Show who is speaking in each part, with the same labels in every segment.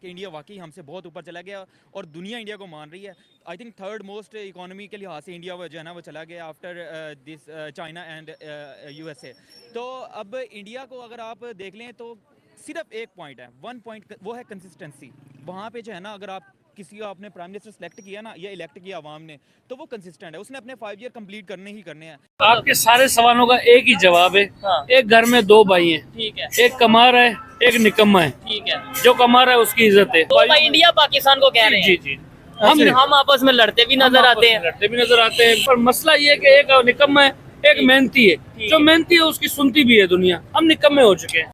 Speaker 1: कि इंडिया वाकई हमसे बहुत ऊपर चला गया और दुनिया इंडिया को मान रही है। I think third most economy के लिहाज से इंडिया जो है ना वो चला गया after this China and USA. तो अब इंडिया को अगर आप देख लें तो सिर्फ एक पॉइंट है, वन पॉइंट, वो है कंसिस्टेंसी। वहाँ पे जो है ना अगर आप किसी को आपने प्राइम मिनिस्टर सेलेक्ट किया ना या इलेक्ट किया आवाम ने, तो वो कंसिस्टेंट है, उसने अपने 5 ईयर कंप्लीट करने ही करने हैं।
Speaker 2: आपके सारे सवालों का एक ही जवाब है।
Speaker 3: हाँ।
Speaker 2: एक घर में 2 भाई हैं,
Speaker 3: ठीक है,
Speaker 2: एक कमा रहा है, एक निकम्मा है।
Speaker 3: ठीक है।
Speaker 2: जो कमा रहा है उसकी इज्जत है।
Speaker 3: तो भाई इंडिया पाकिस्तान को कह रहे हैं।
Speaker 2: जी जी,
Speaker 3: हम आपस में लड़ते भी नजर आते हैं।
Speaker 2: लड़ते भी नजर आते हैं, पर मसला ये है कि एक निकम्मा है, एक मेहनती है। जो मेहनती है उसकी सुनती भी है दुनिया। हम निकम्मे हो चुके हैं।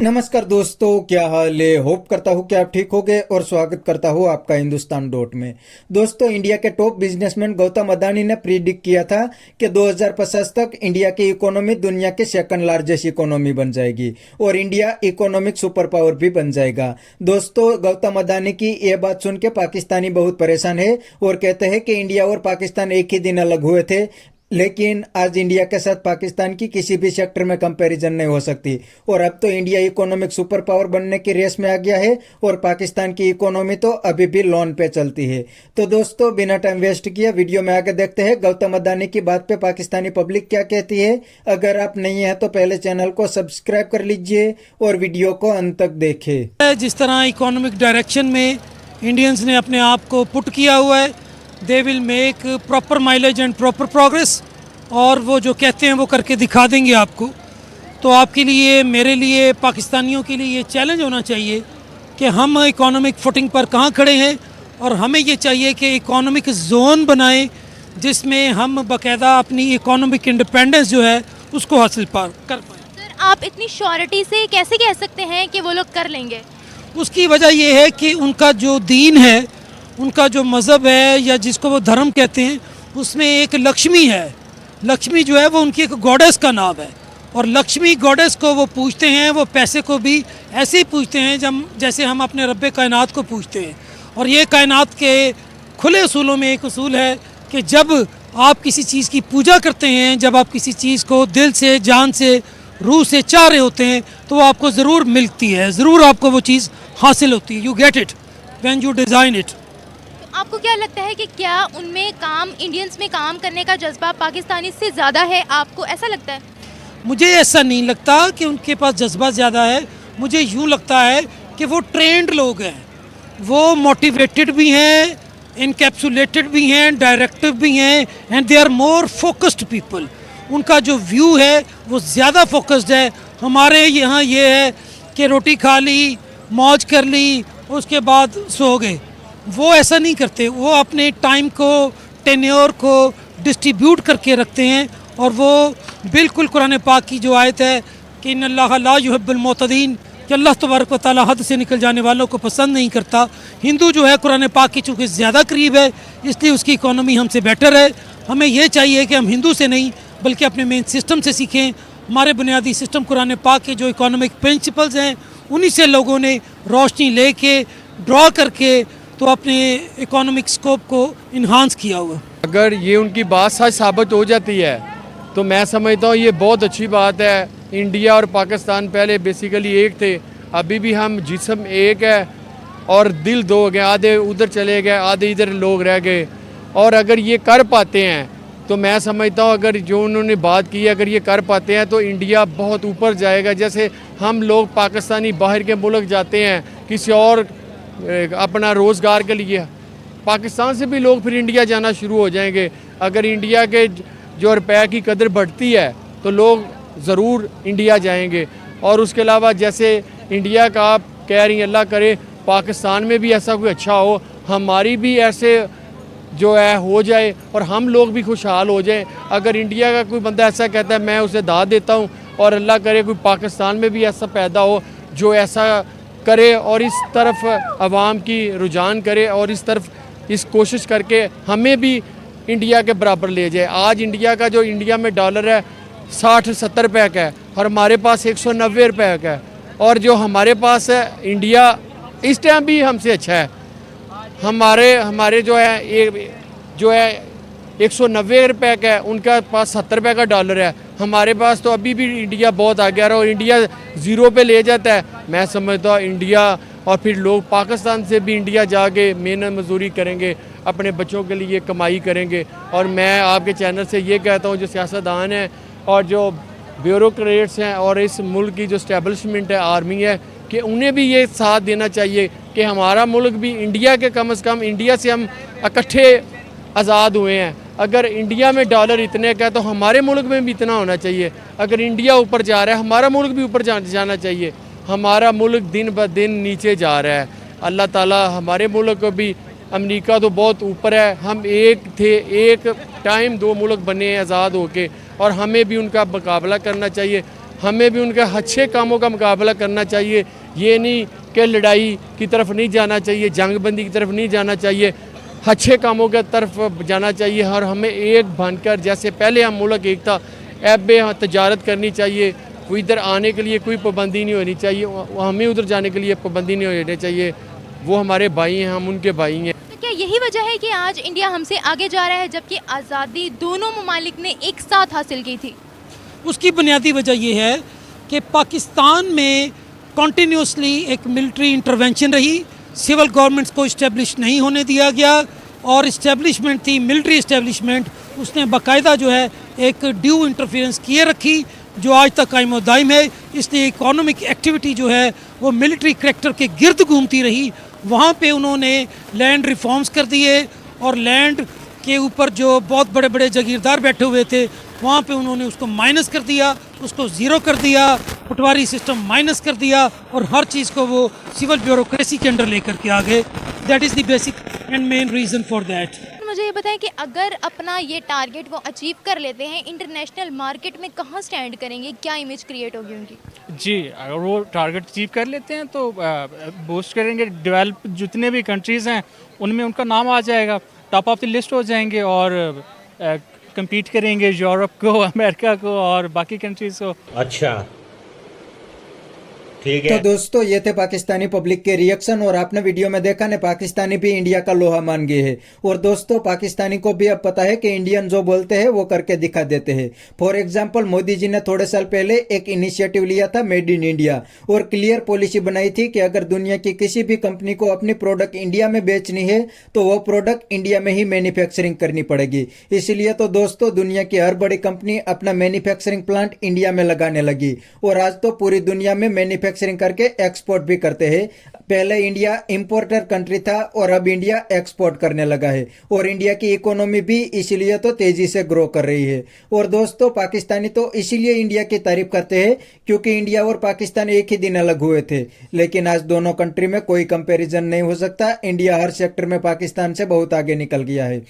Speaker 4: नमस्कार दोस्तों, क्या हाल है। होप करता हूँ कि आप ठीक होंगे और स्वागत करता हूँ आपका हिंदुस्तान डॉट में। दोस्तों, इंडिया के टॉप बिजनेसमैन गौतम अदानी ने प्रीडिक्ट किया था कि 2050 तक इंडिया की इकोनॉमी दुनिया की सेकंड लार्जेस्ट इकोनॉमी बन जाएगी और इंडिया इकोनॉमिक सुपर पावर भी बन जाएगा। दोस्तों, गौतम अदानी की ये बात सुन के पाकिस्तानी बहुत परेशान है और कहते हैं कि इंडिया और पाकिस्तान एक ही दिन अलग हुए थे, लेकिन आज इंडिया के साथ पाकिस्तान की किसी भी सेक्टर में कंपैरिजन नहीं हो सकती और अब तो इंडिया इकोनॉमिक सुपर पावर बनने की रेस में आ गया है और पाकिस्तान की इकोनॉमी तो अभी भी लोन पे चलती है। तो दोस्तों, बिना टाइम वेस्ट किए वीडियो में आगे देखते हैं गौतम अदानी की बात पे पाकिस्तानी पब्लिक क्या कहती है। अगर आप नहीं है तो पहले चैनल को सब्सक्राइब कर लीजिए और वीडियो को अंत तक देखें।
Speaker 5: जिस तरह इकोनॉमिक डायरेक्शन में इंडियंस ने अपने आप को पुट किया हुआ है, they will make proper mileage and proper progress, और वो जो कहते हैं वो करके दिखा देंगे आपको। तो आपके लिए, मेरे लिए, पाकिस्तानियों के लिए ये चैलेंज होना चाहिए कि हम इकोनॉमिक फुटिंग पर कहाँ खड़े हैं और हमें ये चाहिए कि इकोनॉमिक जोन बनाएं जिसमें हम बाकायदा अपनी इकोनॉमिक इंडिपेंडेंस जो है उसको हासिल कर पाएँ।
Speaker 6: सर, आप इतनी श्योरिटी से कैसे कह सकते हैं कि वो लोग कर लेंगे?
Speaker 5: उसकी वजह ये है कि उनका जो दीन है, उनका जो मज़हब है या जिसको वो धर्म कहते हैं, उसमें एक लक्ष्मी है। लक्ष्मी जो है वो उनकी एक गॉडेस का नाम है और लक्ष्मी गॉडेस को वो पूछते हैं। वो पैसे को भी ऐसे ही पूछते हैं जब जैसे हम अपने रब्बे कायनात को पूछते हैं। और ये कायनात के खुले असूलों में एक असूल है कि जब आप किसी चीज़ की पूजा करते हैं, जब आप किसी चीज़ को दिल से, जान से, रूह से चाह रहे होते हैं, तो वो आपको ज़रूर मिलती है, ज़रूर आपको वो चीज़ हासिल होती है। You get it when you design it.
Speaker 6: आपको क्या लगता है कि क्या उनमें इंडियंस में काम करने का जज्बा पाकिस्तानी से ज़्यादा है? आपको ऐसा लगता है?
Speaker 5: मुझे ऐसा नहीं लगता कि उनके पास जज्बा ज़्यादा है। मुझे यूँ लगता है कि वो ट्रेंड लोग हैं, वो मोटिवेटेड भी हैं, इनकैप्सुलेटेड भी हैं, डायरेक्टिव भी हैं, and they are more focused people. उनका जो व्यू है वो ज़्यादा फोकस्ड है। हमारे यहाँ ये है कि रोटी खा ली, मौज कर ली, उसके बाद सो गए। वो ऐसा नहीं करते। वो अपने टाइम को, टेन्योर को डिस्ट्रीब्यूट करके रखते हैं और वो बिल्कुल कुरान पाक की जो आयत है कि इन्नल्लाह ला युहिब्बुल मुअतदीन, कि अल्लाह तबारक व तआला हद से निकल जाने वालों को पसंद नहीं करता। हिंदू जो है कुरान पाक की चूँकि ज़्यादा करीब है, इसलिए उसकी इकोनॉमी हमसे बेटर है। हमें ये चाहिए कि हम हिंदू से नहीं बल्कि अपने मेन सिस्टम से सीखें। हमारे बुनियादी सिस्टम कुरान पाक के जो इकोनॉमिक प्रिंसिपल्स हैं, उन्हीं से लोगों ने रोशनी ले के, ड्रॉ करके तो अपने इकोनॉमिक स्कोप को इन्हांस किया हुआ।
Speaker 7: अगर ये उनकी बात सच साबित हो जाती है तो मैं समझता हूँ ये बहुत अच्छी बात है। इंडिया और पाकिस्तान पहले बेसिकली एक थे, अभी भी हम जिस्म एक है और दिल दो हो गए। आधे उधर चले गए, आधे इधर लोग रह गए। और अगर ये कर पाते हैं तो मैं समझता हूँ, अगर जो उन्होंने बात की है, अगर ये कर पाते हैं तो इंडिया बहुत ऊपर जाएगा। जैसे हम लोग पाकिस्तानी बाहर के मुल्क जाते हैं किसी और अपना रोज़गार के लिए, पाकिस्तान से भी लोग फिर इंडिया जाना शुरू हो जाएंगे। अगर इंडिया के जो रुपये की कदर बढ़ती है तो लोग ज़रूर इंडिया जाएंगे। और उसके अलावा जैसे इंडिया का आप कह रही हैं, अल्लाह करे पाकिस्तान में भी ऐसा कोई अच्छा हो, हमारी भी ऐसे जो है हो जाए और हम लोग भी खुशहाल हो जाएं। अगर इंडिया का कोई बंदा ऐसा कहता है मैं उसे दाद देता हूँ, और अल्लाह करे कोई पाकिस्तान में भी ऐसा पैदा हो जो ऐसा करे और इस तरफ आवाम की रुझान करे और इस तरफ इस कोशिश करके हमें भी इंडिया के बराबर ले जाए। आज इंडिया का जो इंडिया में डॉलर है 60-70 रुपये का है और हमारे पास 190 रुपये का है, और जो हमारे पास है इंडिया इस टाइम भी हमसे अच्छा है। हमारे जो है 190 रुपए का है, उनका पास 70 रुपए का डॉलर है। हमारे पास तो अभी भी इंडिया बहुत आगे आ रहा है और इंडिया ज़ीरो पे ले जाता है। मैं समझता हूँ इंडिया और फिर लोग पाकिस्तान से भी इंडिया जाके मेहनत मजदूरी करेंगे, अपने बच्चों के लिए कमाई करेंगे। और मैं आपके चैनल से ये कहता हूँ, जो सियासतदान हैं और जो ब्यूरोक्रेट्स हैं और इस मुल्क की जो स्टैब्लिशमेंट है, आर्मी है, कि उन्हें भी ये साथ देना चाहिए कि हमारा मुल्क भी इंडिया के कम से कम, इंडिया से हम इकट्ठे आज़ाद हुए हैं। अगर इंडिया में डॉलर इतने का है तो हमारे मुल्क में भी इतना होना चाहिए। अगर इंडिया ऊपर जा रहा है, हमारा मुल्क भी ऊपर जाना चाहिए। हमारा मुल्क दिन ब दिन नीचे जा रहा है। अल्लाह ताला हमारे मुल्क को भी, अमेरिका तो बहुत ऊपर है, हम एक थे, एक टाइम 2 मुल्क बने हैं आज़ाद होके, और हमें भी उनका मुकाबला करना चाहिए। हमें भी उनके अच्छे कामों का मुकाबला करना चाहिए। ये नहीं कि लड़ाई की तरफ नहीं जाना चाहिए, जंगबंदी की तरफ नहीं जाना चाहिए, अच्छे कामों की तरफ जाना चाहिए। और हमें एक बनकर, जैसे पहले हम मुल्क एक था, अब तजारत करनी चाहिए। वो इधर आने के लिए कोई पाबंदी नहीं होनी चाहिए, हमें उधर जाने के लिए पाबंदी नहीं होनी चाहिए। वो हमारे भाई हैं, हम उनके भाई हैं।
Speaker 6: तो क्या यही वजह है कि आज इंडिया हमसे आगे जा रहा है, जबकि आज़ादी दोनों ममालिक ने एक साथ हासिल की थी?
Speaker 5: उसकी बुनियादी वजह यह है कि पाकिस्तान में कॉन्टीन्यूसली एक मिलिट्री इंटरवेंशन रही, सिविल गवर्नमेंट्स को इस्टेब्लिश नहीं होने दिया गया, और इस्टेब्लिशमेंट थी मिलिट्री इस्टेब्लिशमेंट, उसने बाकायदा जो है एक ड्यू इंटरफेरेंस किए रखी, जो आज तक कायम दायम है। इसलिए इकोनॉमिक एक्टिविटी जो है वो मिलिट्री करैक्टर के गिर्द घूमती रही। वहाँ पे उन्होंने लैंड रिफॉर्म्स कर दिए, और लैंड के ऊपर जो बहुत बड़े बड़े जागीरदार बैठे हुए थे, वहाँ पे उन्होंने उसको माइनस कर दिया, उसको ज़ीरो कर दिया, पटवारी सिस्टम माइनस कर दिया, और हर चीज़ को वो सिविल ब्यूरोक्रेसी के अंडर लेकर के आ गए। That is the basic and main reason for that.
Speaker 6: मुझे ये बताएं कि अगर अपना ये टारगेट वो अचीव कर लेते हैं, इंटरनेशनल मार्केट में कहाँ स्टैंड करेंगे, क्या इमेज क्रिएट होगी उनकी?
Speaker 8: जी, अगर वो टारगेट अचीव कर लेते हैं तो बूस्ट करेंगे। डेवलप जितने भी कंट्रीज़ हैं उनमें उनका नाम आ जाएगा, टॉप ऑफ द लिस्ट हो जाएंगे, और compete करेंगे यूरोप को, अमेरिका को और बाकी कंट्रीज़ को।
Speaker 9: अच्छा, ठीक
Speaker 4: तो
Speaker 9: है।
Speaker 4: दोस्तों ये थे पाकिस्तानी पब्लिक के रिएक्शन, और आपने वीडियो में देखा ने पाकिस्तानी भी इंडिया का लोहा मान गए हैं। और दोस्तों पाकिस्तानी को भी अब पता है कि इंडियन जो बोलते हैं वो करके दिखा देते हैं। फॉर एग्जांपल मोदी जी ने थोड़े साल पहले एक इनिशिएटिव लिया था मेड इन इंडिया, और क्लियर पॉलिसी बनाई थी कि अगर दुनिया की किसी भी कंपनी को अपनी प्रोडक्ट इंडिया में बेचनी है तो वो प्रोडक्ट इंडिया में ही मैन्युफैक्चरिंग करनी पड़ेगी। इसलिए तो दोस्तों दुनिया की हर बड़ी कंपनी अपना मैन्युफैक्चरिंग प्लांट इंडिया में लगाने लगी, और आज तो पूरी दुनिया में मैन्युफैक्चरिंग करके एक्सपोर्ट भी करते हैं। पहले इंडिया इंपोर्टर कंट्री था और अब इंडिया एक्सपोर्ट करने लगा है, और इंडिया की इकोनॉमी भी इसीलिए तो तेजी से ग्रो कर रही है। और दोस्तों पाकिस्तानी तो इसीलिए इंडिया की तारीफ करते हैं क्योंकि इंडिया और पाकिस्तान एक ही दिन अलग हुए थे, लेकिन आज दोनों कंट्री में कोई कंपैरिजन नहीं हो सकता। इंडिया हर सेक्टर में पाकिस्तान से बहुत आगे निकल गया है,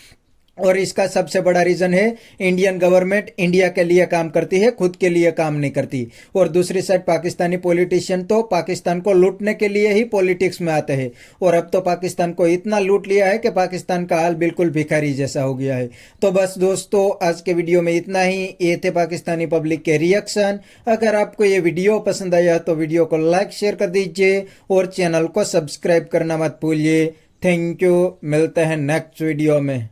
Speaker 4: और इसका सबसे बड़ा रीजन है इंडियन गवर्नमेंट इंडिया के लिए काम करती है, खुद के लिए काम नहीं करती। और दूसरी साइड पाकिस्तानी पॉलिटिशियन तो पाकिस्तान को लूटने के लिए ही पॉलिटिक्स में आते हैं, और अब तो पाकिस्तान को इतना लूट लिया है कि पाकिस्तान का हाल बिल्कुल भिखारी जैसा हो गया है। तो बस दोस्तों आज के वीडियो में इतना ही। ये थे पाकिस्तानी पब्लिक के रिएक्शन। अगर आपको ये वीडियो पसंद आया तो वीडियो को लाइक शेयर कर दीजिए, और चैनल को सब्सक्राइब करना मत भूलिए। थैंक यू, मिलते हैं नेक्स्ट वीडियो में।